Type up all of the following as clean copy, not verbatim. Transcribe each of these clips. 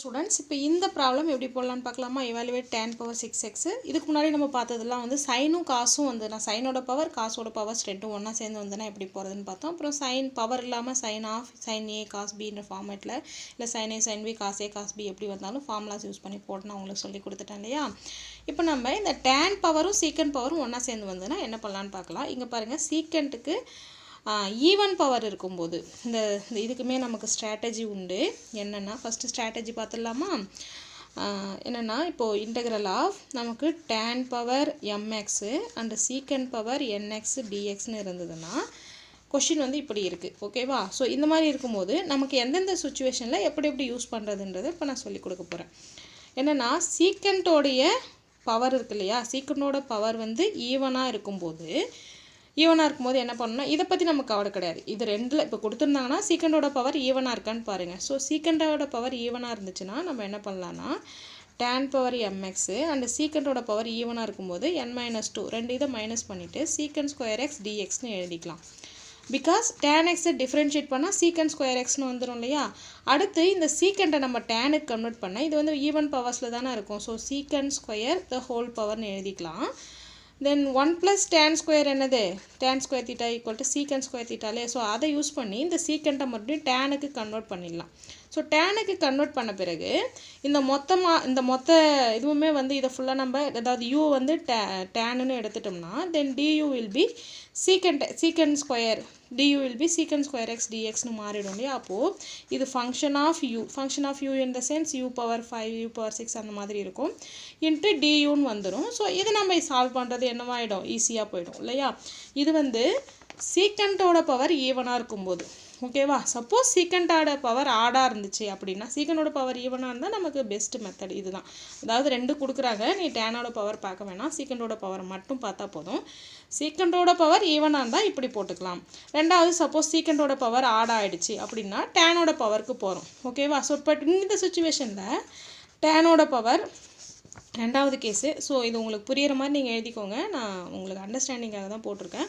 Students இப்போ இந்த problem எப்படி போடலான்னு பார்க்கலாமா? evaluate tan power 6x. இதுக்கு முன்னாடி நம்ம பார்த்ததெல்லாம் வந்து சைனும் காசும் வந்து நான் சைனோட பவர் காசோட பவர்ஸ் ரெண்டும் ஒன்றா சேர்ந்து வந்துன்னா எப்படி போகிறதுன்னு பார்த்தோம். அப்புறம் சைன் பவர் இல்லாமல் sine of sine A cos பின்ற ஃபார்மேட்டில் இல்லை sine A sine B cos A cos B எப்படி வந்தாலும் ஃபார்முலாஸ் யூஸ் பண்ணி போட்டு நான் உங்களுக்கு சொல்லி கொடுத்துட்டேன் இல்லையா? இப்போ நம்ம இந்த tan பவரும் சீக்கண்ட் பவரும் ஒன்றா சேர்ந்து வந்ததுன்னா என்ன பண்ணலான்னு பார்க்கலாம். இங்கே பாருங்கள், சீக்கண்ட்டுக்கு ஈவன் பவர் இருக்கும்போது இந்த இதுக்குமே நமக்கு ஸ்ட்ராட்டஜி உண்டு. என்னென்னா ஃபஸ்ட்டு ஸ்ட்ராட்டஜி பார்த்துடலாமா? என்னென்னா இப்போது இன்டெக்ரல் ஆஃப் நமக்கு tan power mx and secant power nx dxன்னு இருந்ததுன்னா கொஷின் வந்து இப்படி இருக்குது. ஓகேவா? ஸோ இந்த மாதிரி இருக்கும்போது நமக்கு எந்தெந்த சுச்சுவேஷனில் எப்படி எப்படி யூஸ் பண்ணுறதுன்றது இப்போ நான் சொல்லிக் கொடுக்க போகிறேன். என்னென்னா சீக்கண்ட்டோடைய பவர் இருக்கு இல்லையா, சீக்கண்டோட பவர் வந்து ஈவனாக இருக்கும்போது என்ன பண்ணணும்னா இதை பற்றி நமக்கு கவலை கிடையாது. இது ரெண்டில் இப்போ கொடுத்துருந்தாங்கன்னா சீக்கண்டோட பவர் ஈவனாக இருக்கான்னு பாருங்கள். ஸோ சீக்கண்டோட பவர் ஈவனாக இருந்துச்சுன்னா நம்ம என்ன பண்ணலான்னா tan பவர் mx அண்ட் சீக்கண்டோட பவர் ஈவனாக இருக்கும்போது n-2 ரெண்டு இதை மைனஸ் பண்ணிவிட்டு சீக்கண்ட் ஸ்கொயர் எக்ஸ் டிஎக்ஸ்னு எழுதிக்கலாம். பிகாஸ் tan எக்ஸை டிஃப்ரென்ஷியேட் பண்ணால் சீக்கண்ட் ஸ்கொயர் எக்ஸ்னு வந்துடும் இல்லையா? அடுத்து இந்த சீக்கண்டை நம்ம டேனுக்கு கன்வெர்ட் பண்ணால் இது வந்து ஈவன் பவர்ஸில் தானே இருக்கும். So secant square the whole பவர்னு எழுதிக்கலாம். தென் 1 + tan ஸ்கொயர் என்னது, tan square theta equal to secant square தீட்டாலே. ஸோ அதை யூஸ் பண்ணி இந்த சீக்கண்ட்டை மறுபடியும் டேனுக்கு கன்வெர்ட் பண்ணிடலாம். ஸோ டேனுக்கு கன்வெர்ட் பண்ண பிறகு இந்த மொத்த இதுவுமே வந்து இதை ஃபுல்லாக நம்ம அதாவது யூ வந்து டேனுன்னு எடுத்துட்டோம்னா then du will be secant square du will be secant square x dxனு மாறிடும் இல்லையா? அப்போது இது function of u in the sense u power 5 u power 6 அந்த மாதிரி இருக்கும் இன்ட்டு duன்னு வந்துடும். ஸோ இது நம்ம சால்வ் பண்ணுறது என்னவாயிடும், ஈஸியாக போயிடும் இல்லையா? இது வந்து சீக்கண்டோட பவர் ஈவனாக இருக்கும்போது ஓகேவா? சப்போஸ் சீக்கண்டோட பவர் ஆடாக இருந்துச்சு அப்படின்னா சீக்கண்டோட பவர் ஈவனாக இருந்தால் நமக்கு பெஸ்ட் மெத்தட் இதுதான். அதாவது ரெண்டு கொடுக்குறாங்க, நீ டேனோட பவர் பார்க்க வேணாம், சீக்கண்டோட பவர் மட்டும் பார்த்தா போதும். சீக்கண்டோட பவர் ஈவனாக இருந்தால் இப்படி போட்டுக்கலாம். ரெண்டாவது சப்போஸ் சீக்கண்டோட பவர் ஆட் ஆகிடுச்சு அப்படின்னா டேனோட பவருக்கு போகிறோம். ஓகேவா? ஸோ பட் இந்த சுச்சுவேஷனில் டேனோட பவர் ரெண்டாவது கேஸு. ஸோ இது உங்களுக்கு புரிகிற மாதிரி நீங்கள் எழுதிக்கோங்க, நான் உங்களுக்கு அண்டர்ஸ்டாண்டிங்காக தான் போட்டிருக்கேன்.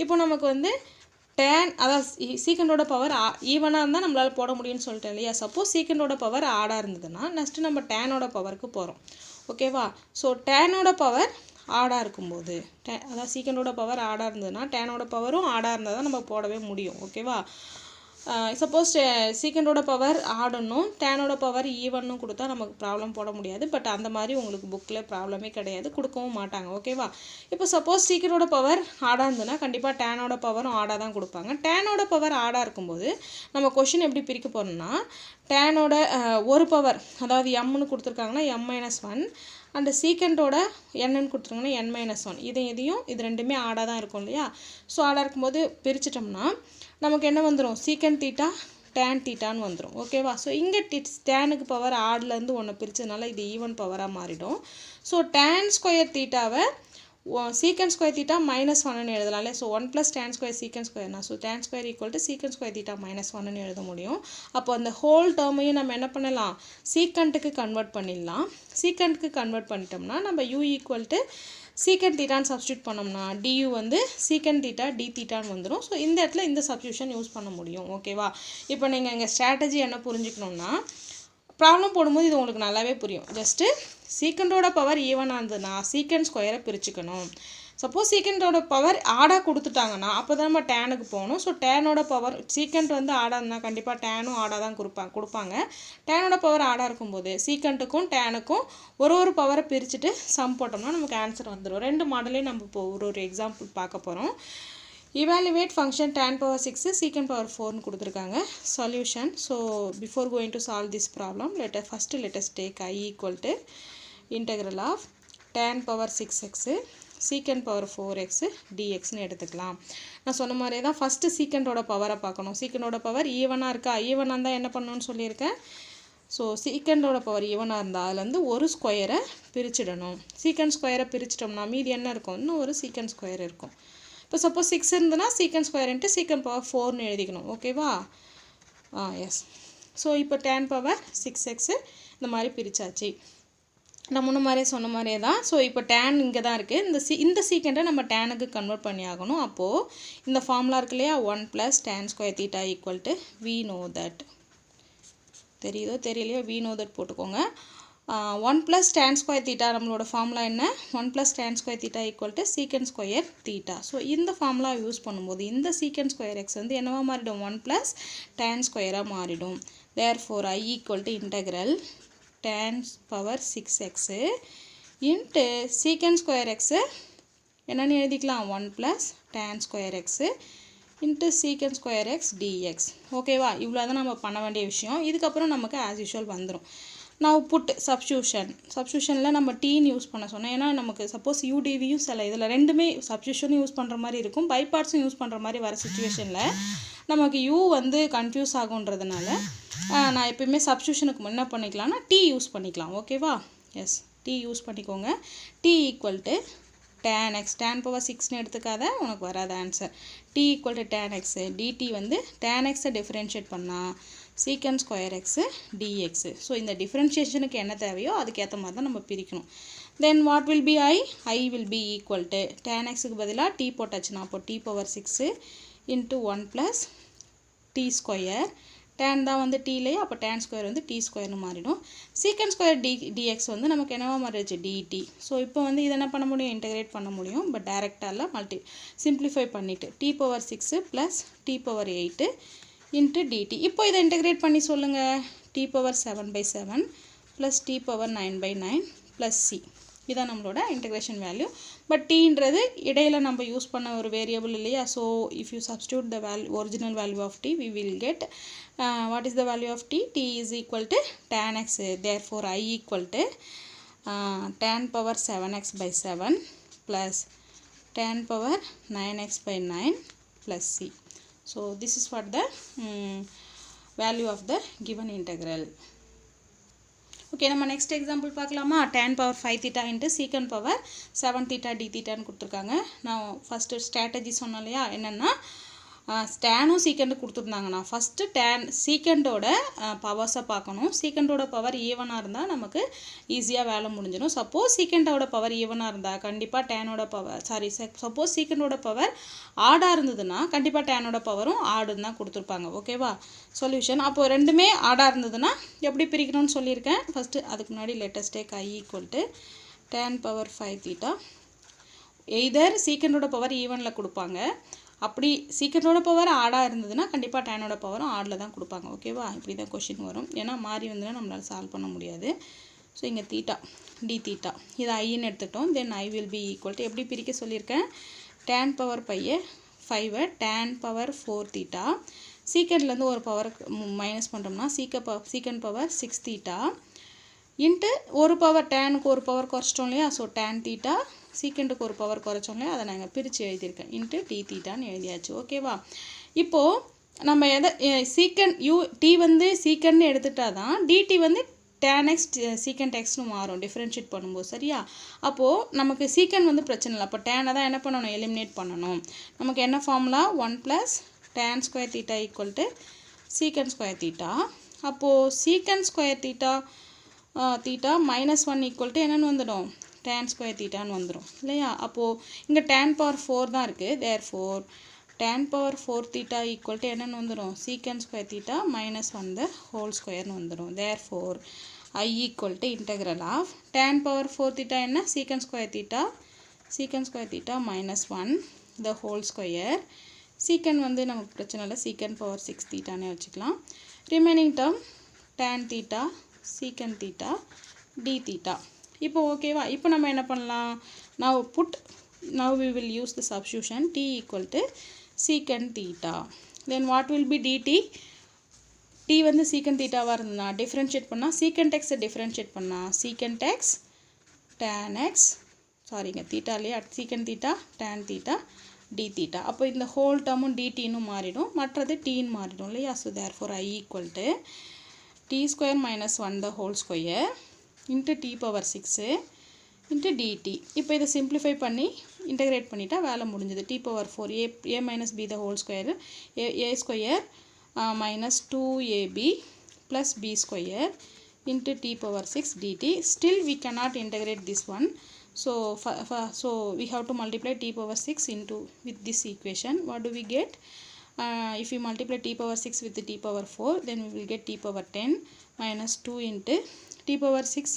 இப்போ நமக்கு வந்து அதாவது சீக்கண்டோட பவர் ஈவனாக இருந்தால் நம்மளால் போட முடியும்னு சொல்லிட்டேன் இல்லையா? சப்போஸ் சீக்கண்டோட பவர் ஆடாக இருந்ததுன்னா நெக்ஸ்ட்டு நம்ம டேனோட பவருக்கு போகிறோம். ஓகேவா? ஸோ டேனோட பவர் ஆடாக இருக்கும்போது அதாவது சீக்கண்டோட பவர் ஆடாக இருந்ததுன்னா டேனோட பவரும் ஆடாக இருந்தால் தான் நம்ம போடவே முடியும். ஓகேவா? சப்போஸ் சீக்கண்டோட பவர் ஆடணும் டேனோட பவர் ஈவனும் கொடுத்தா நமக்கு ப்ராப்ளம் போட முடியாது. பட் அந்த மாதிரி உங்களுக்கு புக்கில் ப்ராப்ளமே கிடையாது, கொடுக்கவும் மாட்டாங்க. ஓகேவா? இப்போ சப்போஸ் சீக்கண்டோட பவர் ஆடாக இருந்ததுன்னா கண்டிப்பாக டேனோட பவரும் ஆடாக தான் கொடுப்பாங்க. டேனோட பவர் ஆடாக இருக்கும்போது நம்ம கொஷின் எப்படி பிரிக்க போகிறோம்னா டேனோட ஒரு பவர் அதாவது எம்னு கொடுத்துருக்காங்கன்னா m-1 அண்டு சீக்கண்டோட என்னன்னு கொடுத்துருக்காங்கன்னா n-1 இது ரெண்டுமே ஆடாக தான் இருக்கும் இல்லையா? ஸோ ஆடாக இருக்கும்போது பிரிச்சிட்டோம்னா நமக்கு என்ன வந்துடும், சீக்கண்ட் தீட்டா டேன் தீட்டான்னு வந்துடும். ஓகேவா? ஸோ இங்கே டேனுக்கு பவர் ஆட்லேருந்து ஒன்று பிரித்ததுனால இது ஈவன் பவராக மாறிடும். ஸோ டேன் ஸ்கொயர் தீட்டாவை சீக்கண்ட் ஸ்கொயர் தீட்டா -1ன்னு எழுதலாம்ல. ஸோ 1 + tan ஸ்கொயர் சீக்கண்ட் ஸ்கொயர்னா so tan square equal to secant square theta -1ன்னு எழுத முடியும். அப்போ அந்த ஹோல் டேர்மையும் நம்ம என்ன பண்ணலாம், சீக்கண்ட்டுக்கு கன்வெர்ட் பண்ணிடலாம். சீக்கண்ட்டுக்கு கன்வெர்ட் பண்ணிட்டோம்னா நம்ம u ஈக்குவல் டு சீக்கண்ட் தீட்டான்னு சப்ஸ்டியூட் பண்ணோம்னா du வந்து சீக்கண்ட் தீட்டா டி தீட்டான்னு வந்துடும். ஸோ இந்த இடத்துல இந்த சப்ஸ்டியூஷன் யூஸ் பண்ண முடியும். ஓகேவா? இப்போ நீங்கள் இங்கே ஸ்ட்ராட்டஜி என்ன புரிஞ்சுக்கணுன்னா ப்ராப்ளம் போடும்போது இது உங்களுக்கு நல்லாவே புரியும். ஜஸ்ட்டு சீக்கண்டோட பவர் ஈவனாக இருந்ததுன்னா சீக்கண்ட் ஸ்கொயரை பிரிச்சுக்கணும். சப்போஸ் சீக்கண்டோட பவர் ஆடாக கொடுத்துட்டாங்கன்னா அப்போ தான் நம்ம டேனுக்கு போகணும். ஸோ டேனோட பவர் சீக்கண்ட் வந்து ஆடாக இருந்தால் கண்டிப்பாக டேனும் ஆடாக தான் கொடுப்பாங்க. டேனோட பவர் ஆடாக இருக்கும்போது சீக்கண்ட்டுக்கும் டேனுக்கும் ஒரு பவரை பிரிச்சுட்டு சம் போட்டோம்னா நமக்கு ஆன்சர் வந்துடும். ரெண்டு மாடலையும் நம்ம இப்போ ஒரு எக்ஸாம்பிள் பார்க்க போகிறோம். evaluate function tan power 6 secant power 4ன்னு கொடுத்துருக்காங்க. solution. So before going to solve this problem let us take I equal to integral of tan power 6x secant power 4x dxன்னு எடுத்துக்கலாம். நான் சொன்ன மாதிரியே தான் ஃபஸ்ட்டு சீக்கண்டோட பவரை பார்க்கணும். சீக்கண்டோட பவர் ஈவனாக இருக்கா, ஈவனாக இருந்தால் என்ன பண்ணணும்னு சொல்லியிருக்கேன். ஸோ சீக்கண்டோட பவர் ஈவனாக இருந்தால் அதுலேருந்து ஒரு ஸ்கொயரை பிரிச்சிடணும். சீக்கண்ட் ஸ்கொயரை பிரிச்சிட்டோம்னா மீதி என்ன இருக்கும், இன்னும் ஒரு சீக்கண்ட் ஸ்கொயர் இருக்கும். இப்போ சப்போஸ் 6 இருந்ததுன்னா secant square into secant power 4ன்னு எழுதிக்கணும். ஓகேவா? எஸ். ஸோ இப்போ tan பவர் 6x இந்த மாதிரி பிரித்தாச்சு. நான் முன்ன மாதிரியே சொன்ன மாதிரியே தான். ஸோ இப்போ tan இங்கே தான் இருக்குது. இந்த சீக்கண்டை நம்ம டேனுக்கு கன்வெர்ட் பண்ணி ஆகணும். அப்போது இந்த ஃபார்முலா இருக்கு இல்லையா, 1 + tan square theta equal to we know that தெரியுதோ தெரியலையோ we know that போட்டுக்கோங்க. 1 plus tan square theta நம்மளோட ஃபார்முலா என்ன 1 plus tan square theta equal to secant square theta. So இந்த ஃபார்முலா யூஸ் பண்ணும்போது இந்த secant square x வந்து என்னவா மாறிடும் 1 plus tan square மாறிடும். therefore I equal to integral tan power 6x into secant square x என்னன்னு எழுதிக்கலாம் 1 plus tan square x into secant square x dx. ஓகேவா இவ்வளோதான் நம்ம பண்ண வேண்டிய விஷயம். இதுக்கப்புறம் நமக்கு as usual வந்துடும். now put substitutionல நம்ம tன்னு யூஸ் பண்ண சொன்னேன். ஏன்னா நமக்கு சப்போஸ் udvயும் சில இதில் ரெண்டுமே சப்ஸ்டியூஷனும் யூஸ் பண்ணுற மாதிரி இருக்கும், பை பார்ட்ஸும் யூஸ் பண்ணுற மாதிரி வர சுச்சுவேஷனில் நமக்கு u வந்து கன்ஃபியூஸ் ஆகுன்றதுனால நான் எப்பயுமே சப்ஸ்டியூஷனுக்கு என்ன பண்ணிக்கலாம்னா t யூஸ் பண்ணிக்கலாம். ஓகேவா எஸ் t யூஸ் பண்ணிக்கோங்க. t equal to tan x tan power 6ன்னு எடுத்துக்காத உனக்கு வராது answer. t equal to tan x dt வந்து tan x டிஃபரன்ஷியேட் பண்ணால் secant square x dx. So இந்த டிஃபரன்ஷியேஷனுக்கு என்ன தேவையோ அதுக்கேற்ற மாதிரி தான் நம்ம பிரிக்கணும். Then what will be I will be equal to tan xக்கு பதிலாக t போட்டாச்சுன்னா அப்போ t power 6 into 1 plus t square tan தான் வந்து t இல்லையா அப்போ tan square வந்து t squareனு மாறிடும். secant square dx வந்து நமக்கு என்னவா மாறிடுச்சு dt. ஸோ இப்போ வந்து இதை என்ன பண்ண முடியும் இன்டகிரேட் பண்ண முடியும், பட் டேரெக்டாக சிம்பிளிஃபை பண்ணிவிட்டு t power 6 plus t power 8 into dt. இப்போ இதை இன்டகிரேட் பண்ணி சொல்லுங்கள் t power 7/7 plus t power 9/9 plus c. இதான் நம்மளோட இன்டகிரேஷன் வேல்யூ. பட் tன்றது இடையில நம்ம யூஸ் பண்ண ஒரு வேரியபிள் இல்லையா. So if you substitute the original value of t we will get what is the value of t is equal to tan x. therefore I equal to tan power 7x/7 plus tan power 9x/9 plus c. So this is what the value of the given integral. Okay, நம்ம next example பார்க்கலாமா. tan power 5 theta into secant power 7 theta d theta ன்னு கொடுத்துருக்காங்க. நான் first strategy சொன்னேன் இல்லையா என்னென்னா ஸ்டானும் secant கொடுத்துருந்தாங்கண்ணா first சீக்கண்டோட பவர்ஸை பார்க்கணும். சீக்கண்டோட power ஈவனாக இருந்தால் நமக்கு ஈஸியாக வேலை முடிஞ்சிடும். சப்போஸ் சீக்கண்டோட பவர் ஈவனாக இருந்தால் கண்டிப்பாக டேனோட பவர் சப்போஸ் சீக்கண்டோட பவர் ஆடாக இருந்ததுன்னா கண்டிப்பாக டேனோட பவரும் ஆடுன்னு தான் கொடுத்துருப்பாங்க. ஓகேவா சொல்யூஷன் அப்போது ரெண்டுமே ஆடாக இருந்ததுன்னா எப்படி பிரிக்கணும்னு சொல்லியிருக்கேன். ஃபஸ்ட்டு அதுக்கு முன்னாடி let's take I equal to tan power 5 theta. Either சீக்கண்டோட பவர் ஈவனில் கொடுப்பாங்க, அப்படி சீக்கண்டோட பவர் ஆடாக இருந்ததுன்னா கண்டிப்பாக டேனோட பவரும் ஆடில் தான் கொடுப்பாங்க. ஓகேவா இப்படி தான் கொஷின் வரும். ஏன்னா மாறி வந்துன்னா நம்மளால் சால்வ் பண்ண முடியாது. ஸோ இங்கே தீட்டா டி தீட்டா இது ஐன்னு எடுத்துட்டோம். தென் I will be equal to எப்படி பிரிக்க சொல்லியிருக்கேன் tan power 5 tan power 4 theta. சீக்கண்ட்லேருந்து ஒரு பவர் மைனஸ் பண்ணுறோம்னா சீக்கண்ட் பவர் 6 theta இன்ட்டு ஒரு பவர் டேனுக்கு ஒரு பவர் குறைச்சிட்டோம் இல்லையா. ஸோ tan theta சீக்கண்டுக்கு ஒரு பவர் குறைச்சோம் இல்லையா அதை நாங்கள் பிரித்து எழுதியிருக்கேன் இன்ட்டு டி தீட்டான்னு எழுதியாச்சு. ஓகேவா இப்போது நம்ம டி வந்து சீக்கண்ட்னு எடுத்துட்டா தான் டிடி வந்து tan x secant xனு மாறும் டிஃப்ரென்ஷியேட் பண்ணும்போது சரியா. அப்போது நமக்கு சீக்கண்ட் வந்து பிரச்சனை இல்லை. அப்போ டேனை தான் என்ன பண்ணணும் எலிமினேட் பண்ணணும். நமக்கு என்ன formula 1 plus tan square theta equal to secant square theta. அப்போது secant square theta -1 equal to என்னென்னு வந்துடும் tan square thetaன்னு வந்துடும் இல்லையா. அப்போது இங்கே tan power 4 தான் இருக்குது. therefore tan power 4 theta equal to என்னென்னு வந்துடும் secant square theta -1 the whole squareன்னு வந்துடும். therefore I equal to integral of tan power 4 theta என்ன secant square theta -1 the whole square. secant வந்து நமக்கு பிரச்சனை இல்லை, secant power 6 thetaனே வச்சுக்கலாம். Remaining term tan theta secant theta d theta. இப்போ ஓகேவா இப்போ நம்ம என்ன பண்ணலாம் now we will use the substitution t equal to secant theta. then what will be dt. t வந்து secant thetaவாக இருந்ததுன்னா டிஃப்ரென்ஷியேட் பண்ணால் secant x டிஃப்ரென்ஷியேட் பண்ணால் secant x tan x சாரிங்க தீட்டா இல்லையா secant theta tan theta d theta. அப்போ இந்த whole டேர்மும் dtன்னு மாறிடும், மற்றது tன்னு மாறிடும் இல்லையா. So therefore I equal to t square -1 the whole square into t power 6 into dt. இப்போ இதை சிம்பிளிஃபை பண்ணி இன்டகிரேட் பண்ணிட்டா வேலை முடிஞ்சது. t power 4 a minus b the whole square a square minus 2ab plus b square into t power 6 dt. still we cannot integrate this one. So we have to multiply t power 6 into with this equation. What do we get? If we multiply t power 6 with the t power 4 then we will get t power 10 minus 2 into t power 6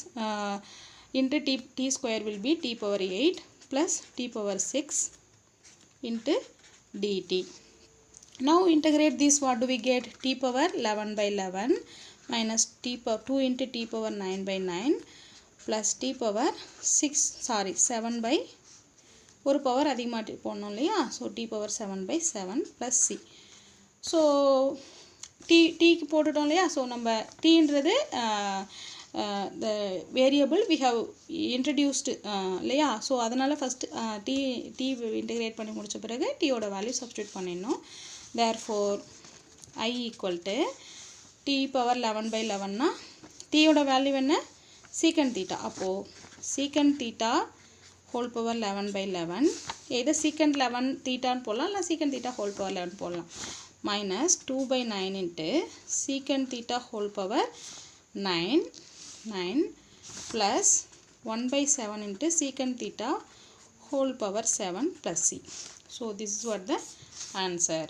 into t square will be t power 8 plus t power 6 into dt. Now integrate this, what do we get? T power 11 by 11 minus t power 2 into t power 9 by 9 plus t power 7 by ஒரு power அதிகமாட்டி போடணும் இல்லையா, so t power 7 by 7 plus c. So டீக்கு போட்டுட்டோம் இல்லையா, so நம்ம டீன்றது the variable we have introduced இல்லையா, so அதனால் first T integrate பண்ணி முடித்த பிறகு டீயோட வேல்யூ சப்ஸ்டியூட் பண்ணிடணும். therefore I equal to t power 11 by 11 டீயோட value என்ன, secant theta. அப்போது secant theta whole power 11 by 11 either secant 11 theta போடலாம் இல்லை secant theta whole power 11 போடலாம், minus 2 by 9 into secant theta whole power 9 plus 1 by 7 into secant theta whole power 7 plus c. So this is what the answer.